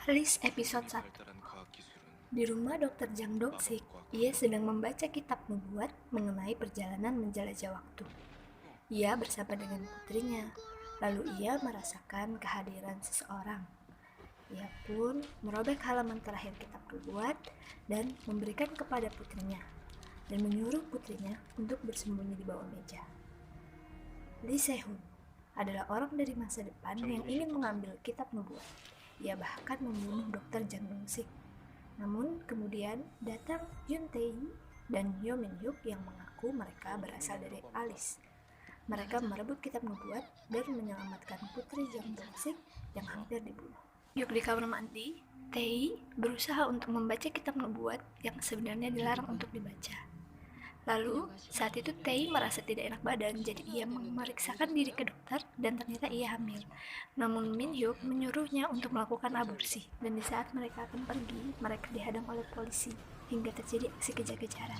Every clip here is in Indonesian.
List episode 1. Di rumah Dr. Jang Dong-sik, ia sedang membaca kitab nubuat mengenai perjalanan menjelajah waktu. Ia bersama dengan putrinya, lalu ia merasakan kehadiran seseorang. Ia pun merobek halaman terakhir kitab nubuat dan memberikan kepada putrinya, dan menyuruh putrinya untuk bersembunyi di bawah meja. Lee Se-hoon adalah orang dari masa depan yang ingin mengambil kitab nubuat. Ia bahkan membunuh Dr. Jang Dong-sik. Namun kemudian datang Yoon Tae dan Yo Min-hyuk yang mengaku mereka berasal dari Alice. Mereka merebut kitab nubuat dan menyelamatkan putri Jang Dong-sik yang hampir dibunuh. Yuk di kamar mandi, Tae berusaha untuk membaca kitab nubuat yang sebenarnya dilarang untuk dibaca. Lalu, saat itu Tae merasa tidak enak badan, jadi ia memeriksakan diri ke dokter dan ternyata ia hamil. Namun Min Hyuk menyuruhnya untuk melakukan aborsi, dan di saat mereka akan pergi, mereka dihadang oleh polisi, hingga terjadi aksi kejar-kejaran.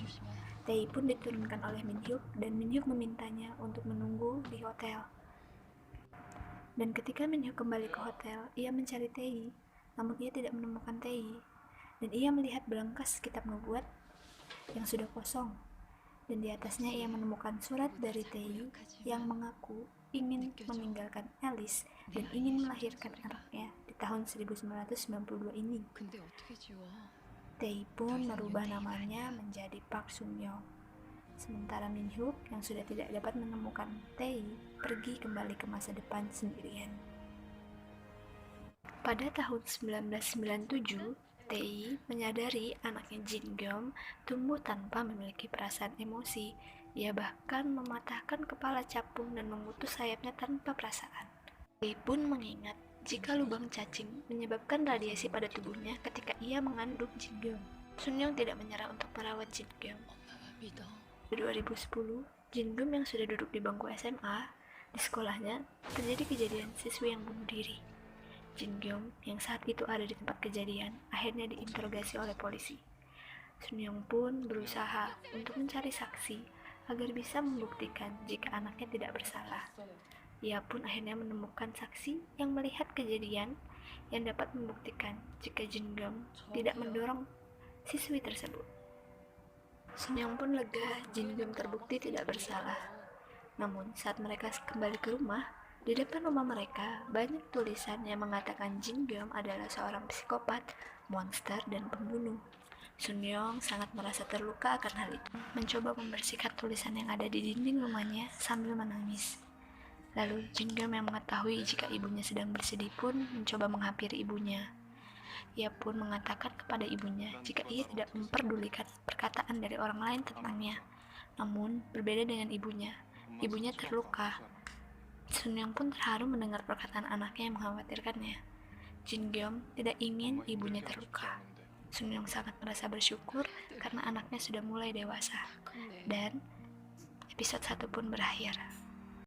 Tae pun diturunkan oleh Min Hyuk, dan Min Hyuk memintanya untuk menunggu di hotel. Dan ketika Min Hyuk kembali ke hotel, ia mencari Tae, namun ia tidak menemukan Tae, dan ia melihat berangkas kitab nubuat yang sudah kosong. Dan di atasnya ia menemukan surat dari Tae yang mengaku ingin meninggalkan Alice dan ingin melahirkan anaknya di tahun 1992 ini. Tae pun merubah namanya menjadi Park Sun-young. Sementara Min Hyuk yang sudah tidak dapat menemukan Tae pergi kembali ke masa depan sendirian. Pada tahun 1997, Tae menyadari anaknya Jin Gyeom tumbuh tanpa memiliki perasaan emosi. Ia bahkan mematahkan kepala capung dan memutus sayapnya tanpa perasaan. Tae pun mengingat jika lubang cacing menyebabkan radiasi pada tubuhnya ketika ia mengandung Jin Gyeom. Sun-young tidak menyerah untuk merawat Jin Gyeom. Di 2010, Jin Gyeom yang sudah duduk di bangku SMA, di sekolahnya terjadi kejadian siswi yang bunuh diri. Jin Gyeom yang saat itu ada di tempat kejadian akhirnya diinterogasi oleh polisi. Sun-young pun berusaha untuk mencari saksi agar bisa membuktikan jika anaknya tidak bersalah. Ia pun akhirnya menemukan saksi yang melihat kejadian yang dapat membuktikan jika Jin Gyeom tidak mendorong siswi tersebut. Sun-young pun lega Jin Gyeom terbukti tidak bersalah. Namun saat mereka kembali ke rumah, di depan rumah mereka, banyak tulisan yang mengatakan Jin Gyeom adalah seorang psikopat, monster, dan pembunuh. Sun-young sangat merasa terluka akan hal itu, mencoba membersihkan tulisan yang ada di dinding rumahnya sambil menangis. Lalu Jin Gyeom yang mengetahui jika ibunya sedang bersedih pun mencoba menghampiri ibunya. Ia pun mengatakan kepada ibunya jika ia tidak memperdulikan perkataan dari orang lain tentangnya. Namun, berbeda dengan ibunya terluka. Sun-young pun terharu mendengar perkataan anaknya yang mengkhawatirkannya. Jin Gyeom tidak ingin ibunya terluka. Sun-young sangat merasa bersyukur karena anaknya sudah mulai dewasa. Dan episode 1 pun berakhir.